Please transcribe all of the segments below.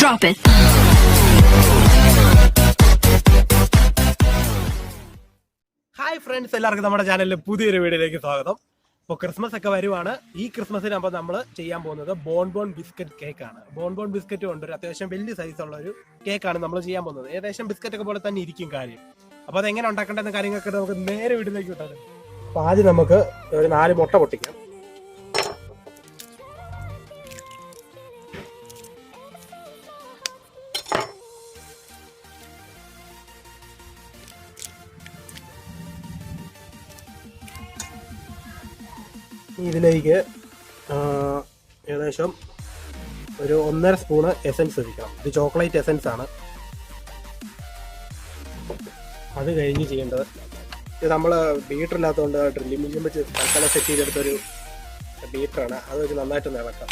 Drop it. Hi friends, എല്ലാവർക്കും നമ്മുടെ ചാനലിൽ പുതിയൊരു വീഡിയോയിലേക്ക് സ്വാഗതം. ഇപ്പോൾ ക്രിസ്മസ് ഒക്കെ വരുവാണ്. ഈ ക്രിസ്മസിന് അപ്പോൾ നമ്മൾ ചെയ്യാൻ പോകുന്നത് ബോൺ ബിസ്ക്കറ്റ് കേക്കാണ്. ബോൺ ബിസ്ക്കറ്റ് കൊണ്ട് ഒരു അത്യാവശ്യം വലിയ സൈസുള്ള ഒരു കേക്കാണ് നമ്മൾ ചെയ്യാൻ പോകുന്നത്. ഏകദേശം ബിസ്ക്കറ്റ് ഒക്കെ പോലെ തന്നെ ഇരിക്കും കാര്യം. അപ്പോൾ അതെങ്ങനെ ഉണ്ടാക്കേണ്ടെന്ന കാര്യങ്ങളൊക്കെ നമുക്ക് നേരെ വീട്ടിലേക്ക് വിട്ടാൽ. അപ്പോൾ ആദ്യം നമുക്ക് ഒരു 4 മുട്ട പൊട്ടിക്കാം. ഇതിലേക്ക് ഏകദേശം ഒരു 1.5 സ്പൂണ് എസൻസ് ഒഴിക്കണം. ഇത് ചോക്ലേറ്റ് എസൻസ് ആണ്. അത് കഴിഞ്ഞ് ചെയ്യേണ്ടത്, ഇത് നമ്മൾ ബീറ്റർ ഇല്ലാത്തതുകൊണ്ട് ഡ്രില്ലിംഗ് മീഡിയം വെച്ച് തൽക്കാലം സെറ്റ് ചെയ്തെടുത്തൊരു ബീറ്ററാണ്. അത് വെച്ച് നന്നായിട്ട് ഇളക്കാം.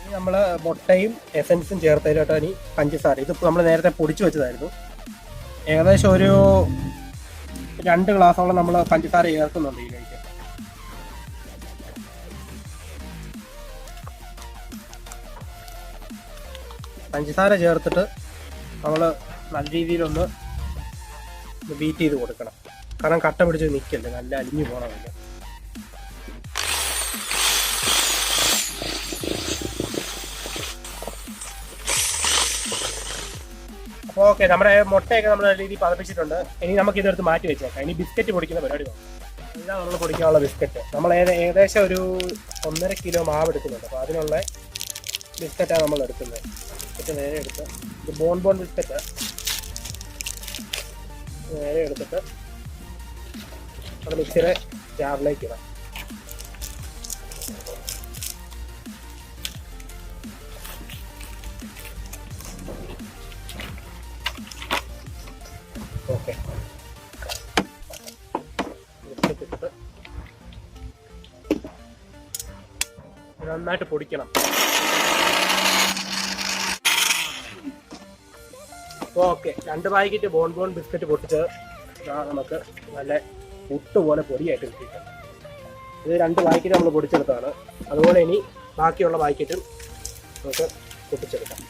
ഇനി നമ്മൾ മുട്ടയും എസൻസും ചേർത്തതിലോട്ട് ഇനി പഞ്ചസാര, ഇതിപ്പോൾ നമ്മൾ നേരത്തെ പൊടിച്ചു വെച്ചതായിരുന്നു. ഏകദേശം ഒരു 2 ഗ്ലാസോളം നമ്മൾ പഞ്ചസാര ചേർക്കുന്നുണ്ട് ഇതിലേക്ക്. പഞ്ചസാര ചേർത്തിട്ട് നമ്മൾ നല്ല രീതിയിലൊന്ന് ബീറ്റ് ചെയ്ത് കൊടുക്കണം. കാരണം കട്ട പിടിച്ച് നിൽക്കല്ലേ, നല്ല അലിഞ്ഞു പോകണമല്ല. അപ്പോൾ ഓക്കെ, നമ്മുടെ മുട്ടയൊക്കെ നമ്മൾ നല്ല രീതിയിൽ പതപ്പിച്ചിട്ടുണ്ട്. ഇനി നമുക്ക് ഇതെടുത്ത് മാറ്റി വെച്ചേക്കാം. ഇനി ബിസ്ക്കറ്റ് പൊടിക്കുന്ന പരിപാടി നോക്കാം. ഇതാണ് നമ്മൾ പൊടിക്കാനുള്ള ബിസ്ക്കറ്റ്. നമ്മൾ ഏകദേശം ഒരു 1.5 കിലോ മാവ് എടുക്കുന്നുണ്ട്. അപ്പോൾ അതിനുള്ള ബിസ്ക്കറ്റാണ് നമ്മൾ എടുക്കുന്നത്. ബിസ്ക്കറ്റ് നേരെ എടുത്ത്, ഇത് ബോൺ ബിസ്ക്കറ്റ് നേരെ എടുത്തിട്ട് നമ്മൾ മിക്സിയുടെ ജാറിലേക്ക് ഇടാം. ഓക്കെ, നന്നായിട്ട് പൊടിക്കണം. ഓക്കെ, 2 പാക്കറ്റ് ബോൺ ബിസ്ക്കറ്റ് പൊട്ടിച്ച് നമുക്ക് നല്ല പുട്ട് പോലെ പൊടിയായിട്ട് കിട്ടിയിട്ടുണ്ട്. ഇത് 2 പാക്കറ്റ് നമ്മൾ പൊടിച്ചെടുത്താണ്. അതുപോലെ ഇനി ബാക്കിയുള്ള പാക്കറ്റും നമുക്ക് പൊട്ടിച്ചെടുക്കാം.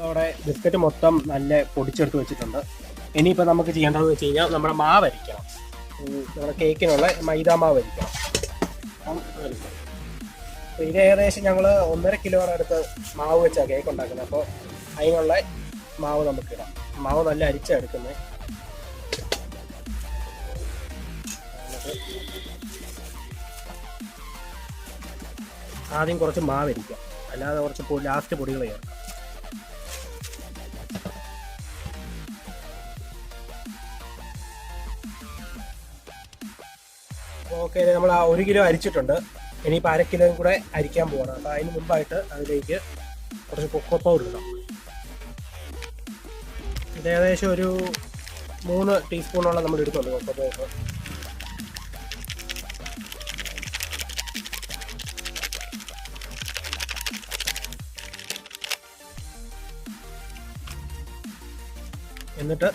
അവിടെ ബിസ്ക്കറ്റ് മൊത്തം നല്ല പൊടിച്ചെടുത്ത് വെച്ചിട്ടുണ്ട്. ഇനിയിപ്പോൾ നമുക്ക് ചെയ്യേണ്ടതെന്ന് വെച്ച് കഴിഞ്ഞാൽ നമ്മുടെ മാവ് അരിക്കണം. നമ്മുടെ കേക്കിനുള്ള മൈദാ മാവ് അരിക്കണം. ഇത് ഏകദേശം ഞങ്ങൾ 1.5 കിലോയുടെ അടുത്ത് മാവ് വെച്ചാണ് കേക്ക് ഉണ്ടാക്കുന്നത്. അപ്പോൾ അതിനുള്ള മാവ് നമുക്കിടാം. മാവ് നല്ല അരിച്ചെടുക്കുന്നത്. ആദ്യം കുറച്ച് മാവ് അരിക്കാം, അല്ലാതെ കുറച്ച് ലാസ്റ്റ് പൊടികൾ ചേർക്കാം. ഓക്കെ, നമ്മൾ 1 കിലോ അരിച്ചിട്ടുണ്ട്. ഇനിയിപ്പോൾ 1/2 കിലോയും കൂടെ അരിക്കാൻ പോകണം. അപ്പോൾ അതിന് മുമ്പായിട്ട് അതിലേക്ക് കുറച്ച് കൊക്കോ പൗഡർ ഇടാം. ഇത് ഏകദേശം ഒരു 3 ടീസ്പൂണോളം നമ്മൾ എടുത്തുണ്ട് കൊക്കോ പൗഡർ. എന്നിട്ട്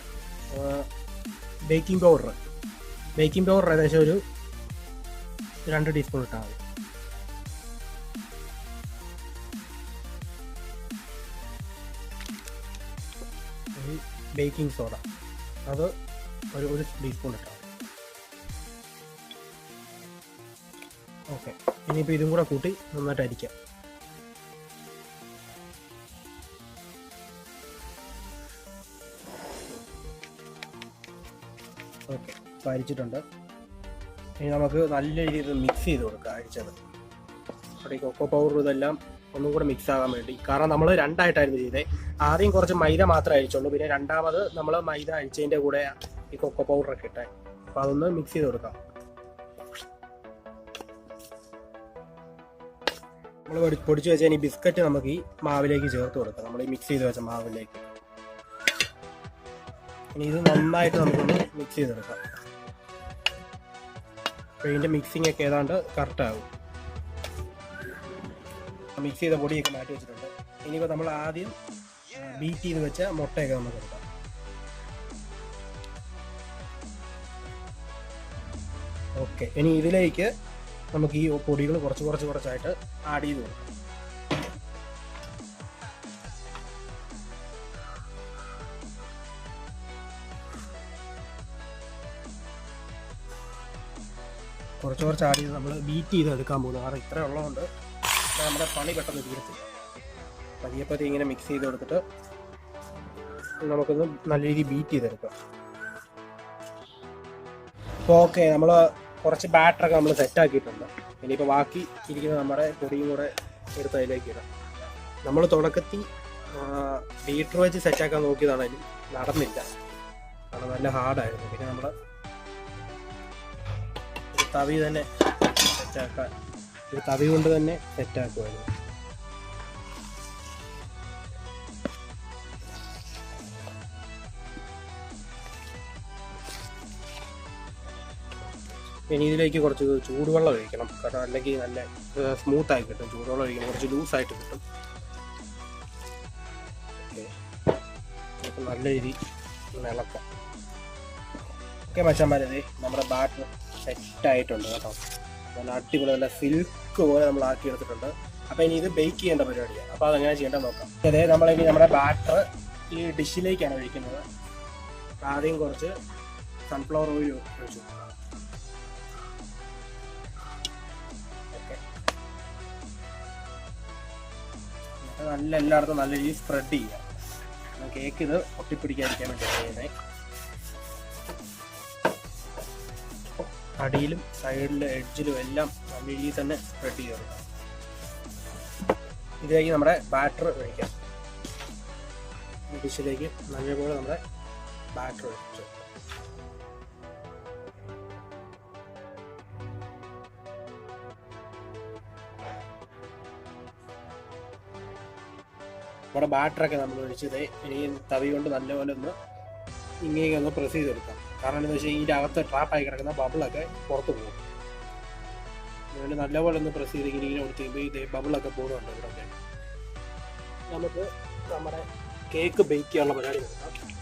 ബേക്കിംഗ് പൗഡർ ഏകദേശം ഒരു 2 ടീസ്പൂൺ ഇട്ടാൽ മതി. ബേക്കിംഗ് സോഡ അത് ഒരു ടീസ്പൂൺ ഇട്ടാൽ മതി. ഓക്കെ, ഇനിയിപ്പോൾ ഇതും കൂടെ കൂട്ടി നന്നായിട്ട് അരിക്കാം. ഓക്കെ, ഇപ്പോൾ അരിച്ചിട്ടുണ്ട്. ഇനി നമുക്ക് നല്ല രീതിയിൽ മിക്സ് ചെയ്ത് കൊടുക്കാം അരിച്ചത്. അവിടെ ഈ കൊക്കോ പൗഡർ ഇതെല്ലാം ഒന്നും കൂടെ മിക്സ് ആകാൻ വേണ്ടി. കാരണം നമ്മൾ 2 ആയിട്ടായിരുന്നു ചെയ്തത്. ആദ്യം കുറച്ച് മൈദ മാത്രമേ അരിച്ചുള്ളൂ, പിന്നെ രണ്ടാമത് നമ്മൾ മൈദ അരിച്ചതിൻ്റെ കൂടെ ഈ കൊക്കോ പൗഡറൊക്കെ ഇട്ടേ. അപ്പോൾ അതൊന്ന് മിക്സ് ചെയ്ത് കൊടുക്കാം. നമ്മൾ പൊടിച്ച് വെച്ചാൽ ഈ ബിസ്ക്കറ്റ് നമുക്ക് ഈ മാവിലേക്ക് ചേർത്ത് കൊടുക്കാം. നമ്മൾ ഈ മിക്സ് ചെയ്ത് വെച്ച മാവിലേക്ക്. ഇനി ഇത് നന്നായിട്ട് നമുക്കൊന്ന് മിക്സ് ചെയ്തെടുക്കാം. അപ്പോൾ ഇതിൻ്റെ മിക്സിംഗ് ഒക്കെ ഏതാണ്ട് കറക്റ്റാകും. മിക്സ് ചെയ്ത പൊടിയൊക്കെ മാറ്റി വെച്ചിട്ടുണ്ട്. ഇനിയിപ്പോൾ നമ്മൾ ആദ്യം ബീറ്റ് ചെയ്ത് വെച്ച മുട്ടയൊക്കെ നമുക്ക് എടുക്കാം. ഓക്കെ, ഇനി ഇതിലേക്ക് നമുക്ക് ഈ പൊടികൾ കുറച്ചായിട്ട് ആഡ് ചെയ്ത് കൊടുക്കാം. കുറച്ച് ആഡ് ചെയ്ത് നമ്മൾ ബീറ്റ് ചെയ്ത് എടുക്കാൻ പോകുന്നത്. കാരണം ഇത്ര ഉള്ളതുകൊണ്ട് നമ്മുടെ പണി പെട്ടെന്ന് തീരത്തില്ല. പതിയെ ഇങ്ങനെ മിക്സ് ചെയ്ത് കൊടുത്തിട്ട് നമുക്കൊന്ന് നല്ല രീതിയിൽ ബീറ്റ് ചെയ്തെടുക്കാം. അപ്പോൾ ഓക്കെ, നമ്മൾ കുറച്ച് ബാറ്ററൊക്കെ നമ്മൾ സെറ്റാക്കിയിട്ടുണ്ട്. ഇനിയിപ്പോൾ ബാക്കി ഇരിക്കുന്ന നമ്മുടെ പൊടിയും കൂടെ എടുത്ത് അതിലേക്ക് ഇടാം. നമ്മൾ തുടക്കത്തിൽ ബീറ്റർ വെച്ച് സെറ്റാക്കാൻ നോക്കിയതാണെങ്കിലും നടന്നില്ല, കാരണം നല്ല ഹാർഡായിരുന്നു. പിന്നെ നമ്മൾ തവി തന്നെ സെറ്റാക്കാൻ ഒരു തവി കൊണ്ട് തന്നെ സെറ്റാക്കുമായിരുന്നു. ഇനി ഇതിലേക്ക് കുറച്ച് ചൂടുവെള്ളം ഒഴിക്കണം, കാരണം അല്ലെങ്കിൽ നല്ല സ്മൂത്തായി കിട്ടും. ചൂടുവെള്ളം ഒഴിക്കണം, കുറച്ച് ലൂസായിട്ട് കിട്ടും. ഓക്കെ, നമുക്ക് നല്ല രീതി ഇളക്കാം. ഓക്കെ മച്ചാന്മാരെ, നമ്മുടെ ബാറ്റർ സെറ്റായിട്ടുണ്ട് കേട്ടോ. നല്ല അടിപൊളി നല്ല സിൽക്ക് പോലെ നമ്മൾ ആക്കി എടുത്തിട്ടുണ്ട്. അപ്പോൾ ഇനി ഇത് ബേക്ക് ചെയ്യേണ്ട പരിപാടിയാണ്. അപ്പോൾ അതെങ്ങനെ ചെയ്യേണ്ടത് നോക്കാം. അതെ, നമ്മളിനി നമ്മുടെ ബാറ്റർ ഈ ഡിഷിലേക്കാണ് ഒഴിക്കുന്നത്. ആദ്യം കുറച്ച് സൺഫ്ലവർ ഓയിൽ ഒഴിച്ചു. നല്ല എല്ലായിടത്തും നല്ല രീതിയിൽ സ്പ്രെഡ് ചെയ്യാം. കേക്ക് ഇത് ഒട്ടിപ്പിടിക്കാതിരിക്കാൻ വേണ്ടി ചെയ്യുന്നത്. അടിയിലും സൈഡിലും എഡ്ജിലും എല്ലാം നല്ല രീതിയിൽ തന്നെ സ്പ്രെഡ് ചെയ്ത് കൊടുക്കാം. ഇതിലേക്ക് നമ്മുടെ ബാറ്റർ ഒഴിക്കാം. ഡിഷിലേക്ക് നല്ലപോലെ നമ്മുടെ ബാറ്റർ ഒഴിച്ചു. നമ്മുടെ ബാറ്ററൊക്കെ നമ്മൾ ഒഴിച്ചത് ഇനി തവി കൊണ്ട് നല്ലപോലെ ഒന്ന് പ്രസ് ചെയ്ത് കൊടുക്കാം. കാരണം എന്താണെന്ന് വെച്ചാൽ ഇതിൻ്റെ അകത്ത് ട്രാപ്പായി കിടക്കുന്ന ബബിളൊക്കെ പുറത്ത് പോകും. അതുകൊണ്ട് നല്ലപോലെ ഒന്ന് പ്രസ് ചെയ്ത് ഇങ്ങനെ കൊടുത്ത് കഴിയുമ്പോൾ ഇത് ബബിളൊക്കെ പോകുന്നുണ്ട്. ഇവിടെയൊക്കെ നമുക്ക് നമ്മുടെ കേക്ക് ബേക്ക് ചെയ്യാനുള്ള പരിപാടി നോക്കാം.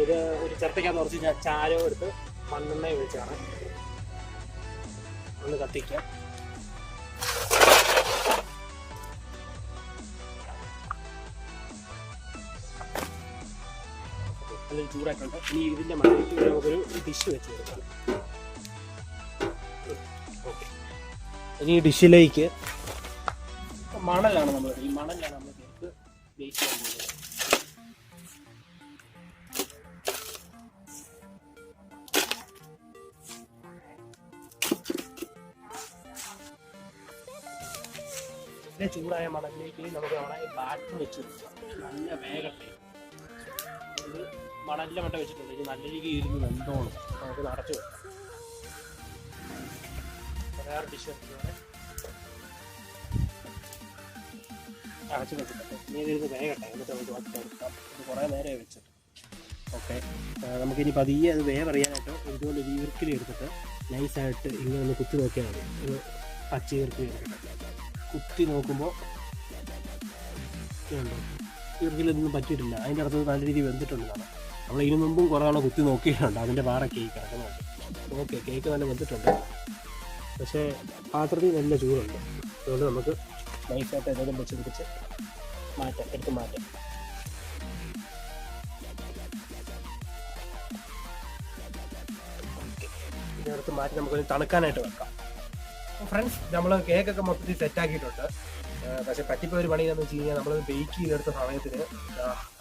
ഇത് ഒരു ചിരട്ടയ്ക്കകത്ത് കുറച്ച് ചാരം എടുത്ത് മണ്ണെണ്ണ ഒഴിച്ചാണ് ഒന്ന് കത്തിക്കാം. നല്ല ചൂടായിട്ടുണ്ട്. ഇനി ഇതിൻ്റെ മണ്ടയ്ക്ക് നമുക്കൊരു ഡിഷ് വെച്ച് കൊടുക്കാം. ഓക്കെ, ഇനി ഈ ഡിഷിലേക്ക് മണലാണ് ഈ മണലാണ് നമ്മൾ കേക്ക് ബേക്ക് ചെയ്യാൻ പോകുന്നത്. ഇതിലെ ചൂടായ മണലിലേക്ക് നമുക്ക് നമ്മുടെ ബാറ്റർ വെച്ച് കൊടുക്കാം. നല്ല വേഗട്ടെ. ഇത് മണലിൻ്റെ മട്ട വെച്ചിട്ടുണ്ട്. ഇത് നല്ല രീതിയിൽ ഇരുന്ന് വെന്തോളും. നമുക്ക് നടച്ചു വെക്കാം. വേറെ ഡിഷ് അടച്ചു വെച്ചിട്ടുണ്ട്. ഇനി ഇതിരുന്ന് വേഗട്ടെ, എന്നിട്ട് നമുക്ക് വറുത്ത് കൊടുക്കാം. ഇത് കുറേ നേരമായി വെച്ചിട്ട്. ഓക്കെ, നമുക്കിനി പതിയെ അത് വേവറിയാനായിട്ട് ഇതുപോലെ ഒരു ഈർക്കിലി എടുത്തിട്ട് നൈസായിട്ട് ഇങ്ങനെ ഒന്ന് കുത്തി നോക്കിയാൽ മതി. ഒരു പച്ച ഈർക്കിലി എടുത്തിട്ട് കുത്തി നോക്കുമ്പോൾ ഉണ്ടോ, ഈർക്കിലൊന്നും പറ്റിയിട്ടില്ല. അതിൻ്റെ അടുത്ത് നല്ല രീതിയിൽ വെന്തിട്ടുണ്ടെന്നാണ്. നമ്മൾ ഇതിനു മുമ്പും കുറേ ആളെ കുത്തി നോക്കിയിട്ടുണ്ട്. അതിൻ്റെ പാറ കേക്ക് കിടക്കുന്നുണ്ട്. ഓക്കെ, കേക്ക് നല്ല വെന്തിട്ടുണ്ട്. പക്ഷേ പാത്രത്തിൽ നല്ല ചൂടുണ്ട്. അതുകൊണ്ട് നമുക്ക് നൈസായിട്ട് എന്തെങ്കിലും വെച്ച് എടുത്ത് മാറ്റാം. ഇതിനടുത്ത് മാറ്റി നമുക്കൊന്ന് തണുക്കാനായിട്ട് വെക്കാം. ഫ്രണ്ട്സ്, നമ്മൾ കേക്കൊക്കെ മൊത്തത്തിൽ സെറ്റാക്കിയിട്ടുണ്ട്. പക്ഷേ പറ്റിപ്പോയ ഒരു പണി എന്ന് വെച്ച് കഴിഞ്ഞാൽ നമ്മൾ ബേക്ക് ചെയ്തെടുത്ത സമയത്തിന്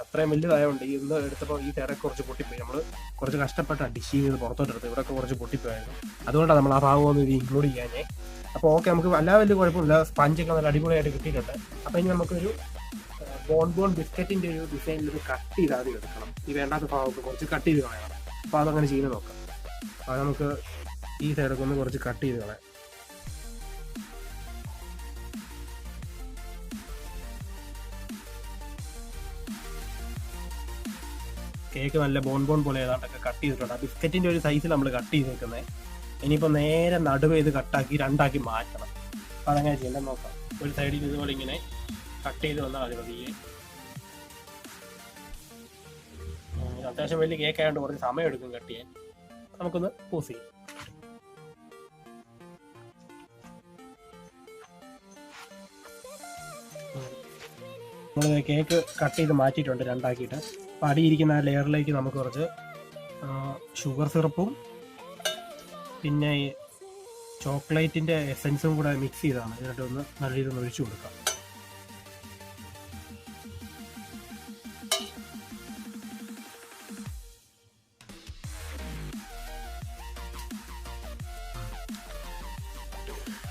അത്രയും വലുതായതുകൊണ്ട് ഇന്ന് എടുത്തപ്പോൾ ഈ തിരക്ക് കുറച്ച് പൊട്ടിപ്പോയി. നമ്മൾ കുറച്ച് കഷ്ടപ്പെട്ട ഡിഷ് ചെയ്ത് പുറത്തോട്ടെടുത്ത് ഇവിടെയൊക്കെ കുറച്ച് പൊട്ടിപ്പോയായിരുന്നു. അതുകൊണ്ടാണ് നമ്മൾ ആ ഭാഗമൊന്നും ഇത് ഇൻക്ലൂഡ് ചെയ്യാനേ. അപ്പോൾ ഓക്കെ, നമുക്ക് വലിയ കുഴപ്പമില്ല. സ്പഞ്ചൊക്കെ നല്ല അടിപൊളിയായിട്ട് കിട്ടിയിട്ടുണ്ട്. അപ്പോൾ ഇനി നമുക്കൊരു ബോൺ ബിസ്ക്കറ്റിൻ്റെ ഒരു ഡിസൈനിൽ ഒരു കട്ട് ചെയ്ത് ആദ്യം എടുക്കണം. ഈ വേണ്ടാത്ത ഭാഗമൊക്കെ കുറച്ച് കട്ട് ചെയ്ത് കളയണം. അപ്പോൾ അതങ്ങനെ ചെയ്യുന്നത് നോക്കാം. അപ്പോൾ നമുക്ക് ഈ സൈഡൊക്കെ ഒന്ന് കുറച്ച് കട്ട് ചെയ്ത് കളയാം. കേക്ക് നല്ല ബോൺ പോലെ ഏതാണ്ടൊക്കെ കട്ട് ചെയ്തിട്ടുണ്ട്. ബിസ്ക്കറ്റിൻ്റെ ഒരു സൈസിൽ നമ്മൾ കട്ട് ചെയ്ത് വെക്കുന്നത്. ഇനിയിപ്പോൾ നേരെ നടുവ് ഇത് കട്ടാക്കി രണ്ടാക്കി മാറ്റണം. അപ്പോൾ അതങ്ങനെ ചെയ്യണം നോക്കാം. ഒരു സൈഡിൽ ഇതുപോലെ ഇങ്ങനെ കട്ട് ചെയ്ത് വന്നാൽ മതി പതിയെ. അത്യാവശ്യം വലിയ കേക്ക് ആയതുകൊണ്ട് കുറച്ച് സമയം എടുക്കും കട്ട് ചെയ്യാൻ. നമുക്കൊന്ന് പോസ് ചെയ്യാം. നമ്മൾ കേക്ക് കട്ട് ചെയ്ത് മാറ്റിയിട്ടുണ്ട് രണ്ടാക്കിയിട്ട്. അപ്പോൾ അടിയിരിക്കുന്ന ആ ലെയറിലേക്ക് നമുക്ക് കുറച്ച് ഷുഗർ സിറപ്പും പിന്നെ ചോക്ലേറ്റിൻ്റെ എസൻസും കൂടെ മിക്സ് ചെയ്താണ് ഇതിനകത്തൊന്ന് നല്ല രീതിയിൽ ഒഴിച്ചു കൊടുക്കാം.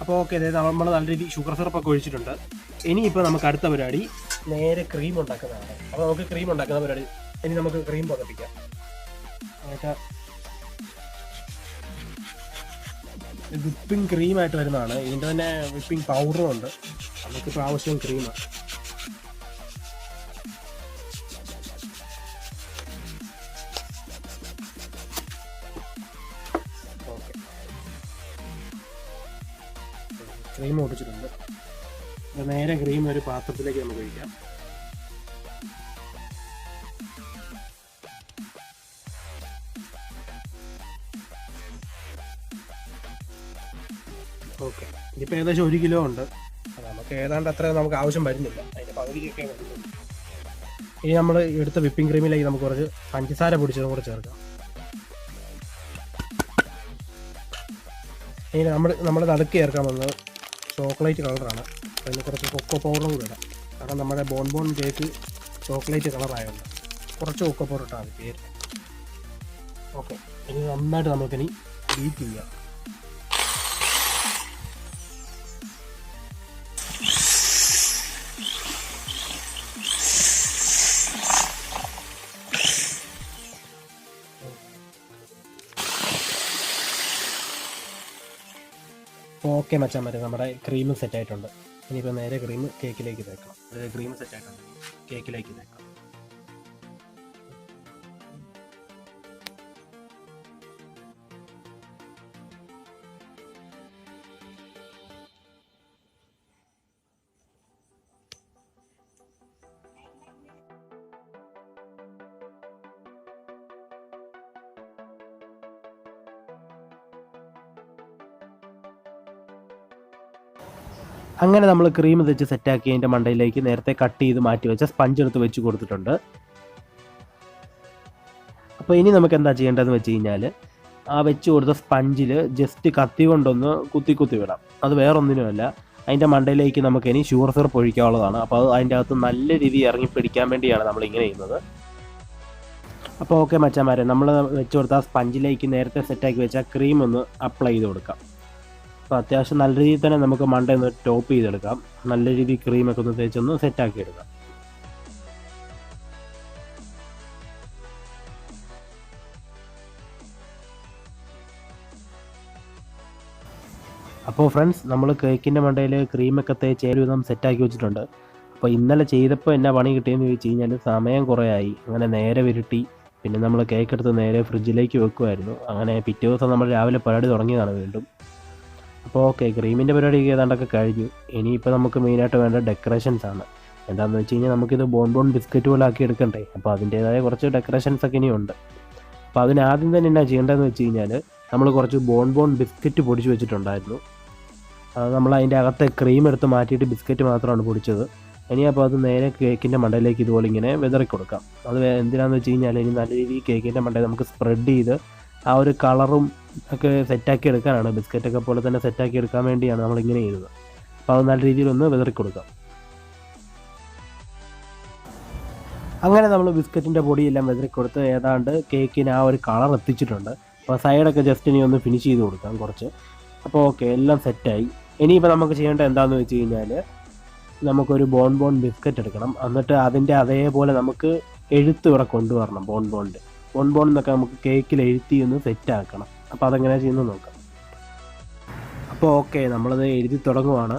അപ്പോൾ ഓക്കെ, അതായത് നമ്മൾ നല്ല രീതിയിൽ ഷുഗർ സിറപ്പൊക്കെ ഒഴിച്ചിട്ടുണ്ട്. ഇനിയിപ്പോൾ നമുക്ക് അടുത്ത പരിപാടി നേരെ ക്രീം ഉണ്ടാക്കുന്നതാണ്. അപ്പോൾ നമുക്ക് ക്രീം ഉണ്ടാക്കുന്ന പരിപാടി ഇനി നമുക്ക് ക്രീം പകപ്പിക്കാം. അതൊക്കെ വിപ്പിംഗ് ക്രീമായിട്ട് വരുന്നതാണ്. ഇതിൻ്റെ തന്നെ വിപ്പിംഗ് പൗഡറും ഉണ്ട്. നമുക്കിപ്പോൾ ആവശ്യം ക്രീമാണ്. ഓക്കെ, ക്രീം ഒട്ടിച്ചിട്ടുണ്ട്. അപ്പോൾ നേരെ ക്രീം ഒരു പാത്രത്തിലേക്ക് നമുക്ക് ഒഴിക്കാം. ഓക്കെ, ഇതിപ്പോൾ ഏകദേശം 1 കിലോ ഉണ്ട്. നമുക്ക് ഏതാണ്ട് അത്ര നമുക്ക് ആവശ്യം വരുന്നില്ല, അതിൻ്റെ പകുതിയൊക്കെ വരുന്നുള്ളൂ. ഇനി നമ്മൾ എടുത്ത വിപ്പിംഗ് ക്രീമിലേക്ക് നമുക്ക് കുറച്ച് പഞ്ചസാര പൊടിച്ചതും കൂടെ ചേർക്കാം. ഇനി നമ്മൾ നടുക്ക് ചേർക്കാൻ വന്നത് ചോക്ലേറ്റ് കളറാണ്. അതിന് കുറച്ച് കൊക്കോ പൗഡറും കൂടെ ഇടാം. കാരണം നമ്മുടെ ബോൺ കേക്ക് ചോക്ലേറ്റ് കളറായതുകൊണ്ട് കുറച്ച് കൊക്കോ പൗഡർ ഇട്ടാൽ മതി പേര്. ഓക്കെ, ഇനി നന്നായിട്ട് നമുക്കിനി ബീറ്റ് ചെയ്യാം. ഓക്കെ മച്ചാന്മാരെ, നമ്മുടെ ക്രീം സെറ്റ് ആയിട്ടുണ്ട്. ഇനിയിപ്പോൾ നേരെ ക്രീം കേക്കിലേക്ക് തേക്കണം. ക്രീം സെറ്റ് ആയിട്ടുണ്ട്, കേക്കിലേക്ക് തേക്കാം. അങ്ങനെ നമ്മൾ ക്രീം തെച്ച് സെറ്റാക്കി അതിൻ്റെ മണ്ടയിലേക്ക് നേരത്തെ കട്ട് ചെയ്ത് മാറ്റി വെച്ച സ്പഞ്ച് എടുത്ത് വെച്ച് കൊടുത്തിട്ടുണ്ട്. അപ്പോൾ ഇനി നമുക്ക് എന്താ ചെയ്യേണ്ടതെന്ന് വെച്ച് കഴിഞ്ഞാൽ, ആ വെച്ച് കൊടുത്ത സ്പഞ്ചിൽ ജസ്റ്റ് കത്തി കൊണ്ടൊന്ന് കുത്തി വിടാം. അത് വേറൊന്നിനുമല്ല, അതിൻ്റെ മണ്ടയിലേക്ക് നമുക്ക് ഇനി ഷുഗർ സിറപ്പ് ഒഴിക്കാനുള്ളതാണ്. അപ്പോൾ അത് അതിൻ്റെ അകത്ത് നല്ല രീതിയിൽ ഇറങ്ങി പിടിക്കാൻ വേണ്ടിയാണ് നമ്മൾ ഇങ്ങനെ ചെയ്യുന്നത്. അപ്പോൾ ഓക്കെ മച്ചാന്മാരെ, നമ്മൾ വെച്ച് കൊടുത്ത ആ സ്പഞ്ചിലേക്ക് നേരത്തെ സെറ്റാക്കി വെച്ച ക്രീം ഒന്ന് അപ്ലൈ ചെയ്ത് കൊടുക്കാം. അപ്പോൾ അത്യാവശ്യം നല്ല രീതിയിൽ തന്നെ നമുക്ക് മണ്ടയൊന്ന് ടോപ്പ് ചെയ്തെടുക്കാം. നല്ല രീതിയിൽ ക്രീമൊക്കെ ഒന്ന് തേച്ചൊന്ന് സെറ്റാക്കി എടുക്കാം. അപ്പോൾ ഫ്രണ്ട്സ്, നമ്മൾ കേക്കിൻ്റെ മണ്ടയിൽ ക്രീമൊക്കെ തേച്ച് ഏതുവിധം സെറ്റാക്കി വെച്ചിട്ടുണ്ട്. അപ്പോൾ ഇന്നലെ ചെയ്തപ്പോൾ എന്നാ പണി കിട്ടിയെന്ന് ചോദിച്ചു കഴിഞ്ഞാൽ, സമയം കുറേ ആയി. അങ്ങനെ നേരെ വിരുട്ടി പിന്നെ നമ്മൾ കേക്ക് എടുത്ത് നേരെ ഫ്രിഡ്ജിലേക്ക് വെക്കുമായിരുന്നു. അങ്ങനെ പിറ്റേ ദിവസം നമ്മൾ രാവിലെ പരിപാടി തുടങ്ങിയതാണ് വീണ്ടും. അപ്പോൾ ഓക്കെ, ക്രീമിൻ്റെ പരിപാടി ഏതാണ്ടൊക്കെ കഴിഞ്ഞു. ഇനിയിപ്പോൾ നമുക്ക് മെയിനായിട്ട് വേണ്ട ഡെക്കറേഷൻസ് ആണ്. എന്താണെന്ന് വെച്ച് കഴിഞ്ഞാൽ, നമുക്കിത് ബോൺ ബിസ്ക്കറ്റ് പോലെ ആക്കി എടുക്കണ്ടേ. അപ്പോൾ അതിൻ്റേതായ കുറച്ച് ഡെക്കറേഷൻസ് ഒക്കെ ഇനിയുണ്ട്. അപ്പോൾ അതിനാദ്യം തന്നെ എന്നാ ചെയ്യേണ്ടതെന്ന് വെച്ച് കഴിഞ്ഞാൽ, നമ്മൾ കുറച്ച് ബോൺ ബിസ്ക്കറ്റ് പൊടിച്ച് വെച്ചിട്ടുണ്ടായിരുന്നു. അത് നമ്മൾ അതിൻ്റെ അകത്തെ ക്രീം എടുത്ത് മാറ്റിയിട്ട് ബിസ്ക്കറ്റ് മാത്രമാണ് പൊടിച്ചത്. ഇനി അപ്പോൾ അത് നേരെ കേക്കിൻ്റെ മണ്ടയിലേക്ക് ഇതുപോലെ ഇങ്ങനെ വിതറി കൊടുക്കാം. അത് എന്തിനാണെന്ന് വെച്ച് കഴിഞ്ഞാൽ, ഇനി നല്ല രീതിയിൽ കേക്കിൻ്റെ മണ്ടയിൽ നമുക്ക് സ്പ്രെഡ് ചെയ്ത് ആ ഒരു കളറും ഒക്കെ സെറ്റാക്കി എടുക്കാനാണ്. ബിസ്ക്കറ്റൊക്കെ പോലെ തന്നെ സെറ്റാക്കി എടുക്കാൻ വേണ്ടിയാണ് നമ്മളിങ്ങനെ ചെയ്യുന്നത്. അപ്പോൾ അത് നല്ല രീതിയിലൊന്ന് വിതറി കൊടുക്കാം. അങ്ങനെ നമ്മൾ ബിസ്ക്കറ്റിൻ്റെ പൊടിയെല്ലാം വിതറി കൊടുത്ത് ഏതാണ്ട് കേക്കിന് ആ ഒരു കളർ എത്തിച്ചിട്ടുണ്ട്. അപ്പോൾ സൈഡൊക്കെ ജസ്റ്റ് ഇനി ഒന്ന് ഫിനിഷ് ചെയ്ത് കൊടുക്കാം കുറച്ച്. അപ്പോൾ ഓക്കെ, എല്ലാം സെറ്റായി. ഇനിയിപ്പോൾ നമുക്ക് ചെയ്യേണ്ടത് എന്താണെന്ന് വെച്ച് കഴിഞ്ഞാൽ, നമുക്കൊരു ബോൺ ബിസ്ക്കറ്റ് എടുക്കണം. എന്നിട്ട് അതിൻ്റെ അതേപോലെ നമുക്ക് എഴുത്ത് ഇവിടെ കൊണ്ടുവരണം. ബോൺ എന്നൊക്കെ നമുക്ക് കേക്കിൽ എഴുതി ഒന്ന് സെറ്റാക്കണം. അപ്പോൾ അതെങ്ങനെ ചെയ്യുന്നത് നോക്കാം. അപ്പോൾ ഓക്കെ, നമ്മളത് എഴുതി തുടങ്ങുവാണ്.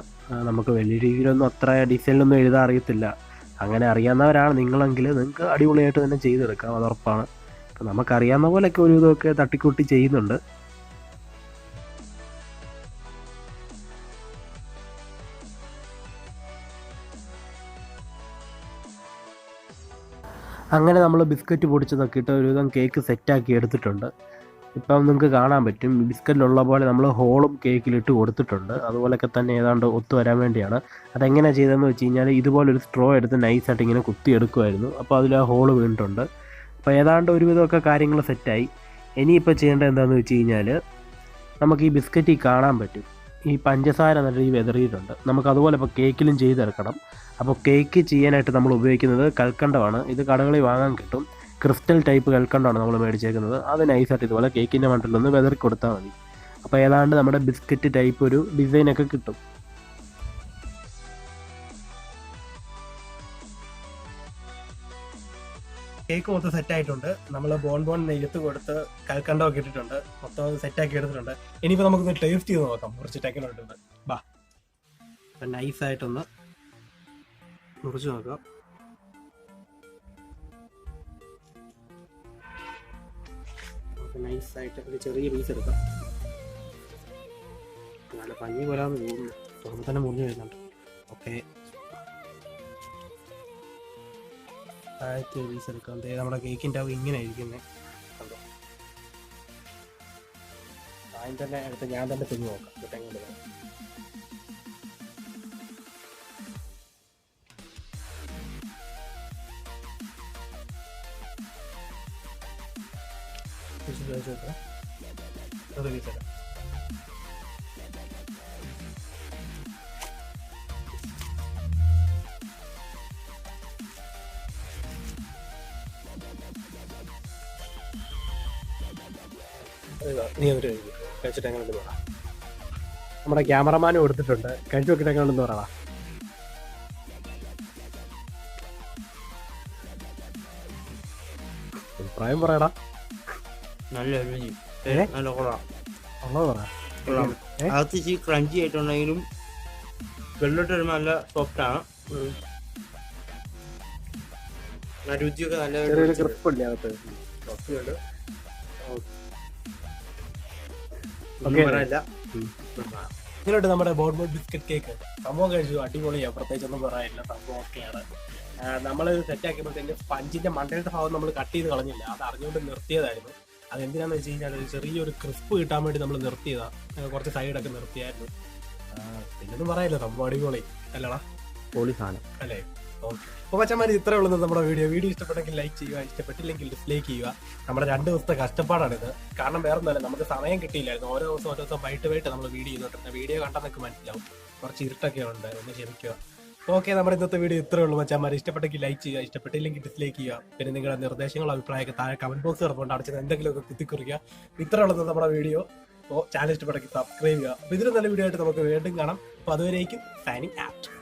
നമുക്ക് വലിയ രീതിയിലൊന്നും അത്ര ഡിസൈനിലൊന്നും എഴുതാൻ അറിയത്തില്ല. അങ്ങനെ അറിയാവുന്നവരാണ് നിങ്ങളെങ്കിൽ നിങ്ങൾക്ക് അടിപൊളിയായിട്ട് തന്നെ ചെയ്തെടുക്കാം, അത് ഉറപ്പാണ്. അപ്പോൾ നമുക്കറിയാവുന്ന പോലെയൊക്കെ ഒരു ഇതൊക്കെ തട്ടിക്കൂട്ടി ചെയ്യുന്നുണ്ട്. അങ്ങനെ നമ്മൾ ബിസ്ക്കറ്റ് പൊടിച്ചതൊക്കെ ഇട്ട് ഒരുവിധം കേക്ക് സെറ്റാക്കി എടുത്തിട്ടുണ്ട്. ഇപ്പം നിങ്ങൾക്ക് കാണാൻ പറ്റും ബിസ്ക്കറ്റിലുള്ള പോലെ നമ്മൾ ഹോളും കേക്കിലിട്ട് കൊടുത്തിട്ടുണ്ട്. അതുപോലൊക്കെ തന്നെ ഏതാണ്ട് ഒത്തു വരാൻ വേണ്ടിയാണ്. അതെങ്ങനെയാണ് ചെയ്തതെന്ന് വെച്ച് കഴിഞ്ഞാൽ ഇതുപോലൊരു സ്ട്രോ എടുത്ത് നൈസായിട്ട് ഇങ്ങനെ കുത്തി എടുക്കുമായിരുന്നു. അപ്പോൾ അതിൽ ആ ഹോള് വീണിട്ടുണ്ട്. അപ്പോൾ ഏതാണ്ട് ഒരുവിധമൊക്കെ കാര്യങ്ങൾ സെറ്റായി. ഇനിയിപ്പോൾ ചെയ്യേണ്ടത് എന്താണെന്ന് വെച്ച് കഴിഞ്ഞാൽ നമുക്ക് ഈ ബിസ്ക്കറ്റിൽ കാണാൻ പറ്റും ഈ പഞ്ചസാര നല്ല രീതിയിൽ വെതറിയിട്ടുണ്ട്. നമുക്കതുപോലെ ഇപ്പോൾ കേക്കിലും ചെയ്തെടുക്കണം. അപ്പോൾ കേക്ക് ചെയ്യാനായിട്ട് നമ്മൾ ഉപയോഗിക്കുന്നത് കൽക്കണ്ടമാണ്. ഇത് കടകളിൽ വാങ്ങാൻ കിട്ടും. ക്രിസ്റ്റൽ ടൈപ്പ് കൽക്കണ്ടമാണ് നമ്മൾ മേടിച്ചേക്കുന്നത്. അത് നൈസായിട്ട് ഇതുപോലെ കേക്കിൻ്റെ മണ്ടലൊന്ന് വെതറി കൊടുത്താൽ മതി. അപ്പോൾ ഏതാണ്ട് നമ്മുടെ ബിസ്ക്കറ്റ് ടൈപ്പ് ഒരു ഡിസൈനൊക്കെ കിട്ടും. കേക്ക് മൊത്തം സെറ്റായിട്ടുണ്ട്. നമ്മൾ ബോൺ നെയ്യത്ത് കൊടുത്ത് കൽക്കണ്ടമൊക്കെ ഇട്ടിട്ടുണ്ട്. മൊത്തം സെറ്റാക്കി എടുത്തിട്ടുണ്ട്. ഇനിയിപ്പോൾ നമുക്കൊന്ന് ടേസ്റ്റ് ചെയ്ത് നോക്കാം. കുറച്ച് ടെക്നോട്ടുണ്ട്. ബാ, നൈസായിട്ടൊന്ന് മുറിച്ച് നോക്കാം. നൈസായിട്ട് ഒരു ചെറിയ പീസ് എടുക്കാം. നല്ല പഞ്ഞി പോലാന്ന് തോന്നുന്നു. തുറന്ന് തന്നെ മുറിഞ്ഞ് വരുന്നുണ്ട്. ഓക്കെ, ആദ്യത്തെ പീസ് എടുക്കാം. നമ്മുടെ കേക്കിൻ്റെ ആവും ഇങ്ങനെ ഇരിക്കുന്നത് കണ്ടോ. ആദ്യം തന്നെ എടുത്ത് ഞാൻ തന്നെ തിന്ന് നോക്കാം. എങ്ങോട്ട് അത് പീസല്ല. നീ എന്നിട്ട് കഴിച്ചിട്ട് എങ്ങനെയുണ്ടെന്ന് പറ. നമ്മുടെ ക്യാമറമാനും കൊടുത്തിട്ടുണ്ട്. കഴിച്ചു നോക്കിയിട്ട് എങ്ങനെയുണ്ടെന്ന് പറയടാ. അഭിപ്രായം പറയടാ. നല്ല രുചി, നല്ല കൊള്ളാം. അകത്ത് ഇച്ചിരി ക്രഞ്ചി ആയിട്ടുണ്ടെങ്കിലും വെള്ളോട്ട് വരുമ്പോൾ നല്ല സോഫ്റ്റ് ആണ്. രുചിയൊക്കെ നല്ല ക്രിസ്പല്ലേ അകത്ത്. ഇങ്ങനെയുണ്ട് നമ്മുടെ ബോർബോൺ ബിസ്ക്കറ്റ് കേക്ക്. സംഭവം കഴിച്ചു, അടിപൊളിയാണ്. പ്രത്യേകിച്ചൊന്നും പറയാനില്ല, സംഭവം ഓക്കെയാണ്. നമ്മൾ സെറ്റാക്കിയപ്പോഴത്തേക്ക് സ്പഞ്ചിന്റെ മണ്ടയുടെ ഭാഗം നമ്മൾ കട്ട് ചെയ്ത് കളഞ്ഞില്ല. അത് അറിഞ്ഞുകൊണ്ട് നിർത്തിയതായിരുന്നു. അതെന്തിനാന്ന് വെച്ച് കഴിഞ്ഞാൽ ചെറിയൊരു ക്രിസ്പ് കിട്ടാൻ വേണ്ടി നമ്മൾ നിർത്തിയതാണ്. കുറച്ച് സൈഡൊക്കെ നിർത്തിയായിരുന്നു. പിന്നൊന്നും പറയാനില്ല, സംഭവം അടിപൊളി അല്ലടാ, പൊളി സാധനം അല്ലേ. ഓക്കെ, അപ്പോൾ മച്ചന്മാർ ഇത്രേ ഉള്ളത് നമ്മുടെ വീഡിയോ ഇഷ്ടപ്പെട്ടെങ്കിൽ ലൈക്ക് ചെയ്യുക, ഇഷ്ടപ്പെട്ടില്ലെങ്കിൽ ഡിസ്ലൈക്ക് ചെയ്യുക. നമ്മുടെ 2 ദിവസത്തെ കഷ്ടപ്പാടാണിത്. കാരണം വേറെ ഒന്നുമല്ല, നമുക്ക് സമയം കിട്ടിയില്ലായിരുന്നു. ഓരോ ദിവസം വൈകിട്ട് നമ്മൾ വീഡിയോ ചെയ്തോണ്ടിരുന്ന. വീഡിയോ കണ്ടാൽ നിങ്ങൾക്ക് മനസ്സിലാവും കുറച്ച് ഇരുട്ടൊക്കെ ഉണ്ട്, ഒന്ന് ക്ഷമിക്കുക. ഓക്കെ, നമ്മുടെ ഇന്നത്തെ വീഡിയോ ഇത്രേ ഉള്ളൂ മച്ചന്മാർ. ഇഷ്ടപ്പെട്ടെങ്കിൽ ലൈക്ക് ചെയ്യുക, ഇഷ്ടപ്പെട്ടില്ലെങ്കിൽ ഡിസ്ലൈക്ക് ചെയ്യുക. പിന്നെ നിങ്ങളുടെ നിർദ്ദേശങ്ങളും അഭിപ്രായമൊക്കെ താഴെ കമന്റ് ബോക്സ് കിടപ്പുണ്ട്, അടച്ചത് എന്തെങ്കിലുമൊക്കെ കുത്തിക്കുറിക്കുക. ഇത്രേ ഉള്ളത് നമ്മുടെ വീഡിയോ. അപ്പോൾ ചാനൽ ഇഷ്ടപ്പെട്ടെങ്കിൽ സബ്സ്ക്രൈബ് ചെയ്യുക. അപ്പോൾ ഇതിലും നല്ല വീഡിയോ ആയിട്ട് നമുക്ക് വീണ്ടും കാണാം. അപ്പോൾ അതുവരേക്കും സൈനിങ് ഔട്ട്.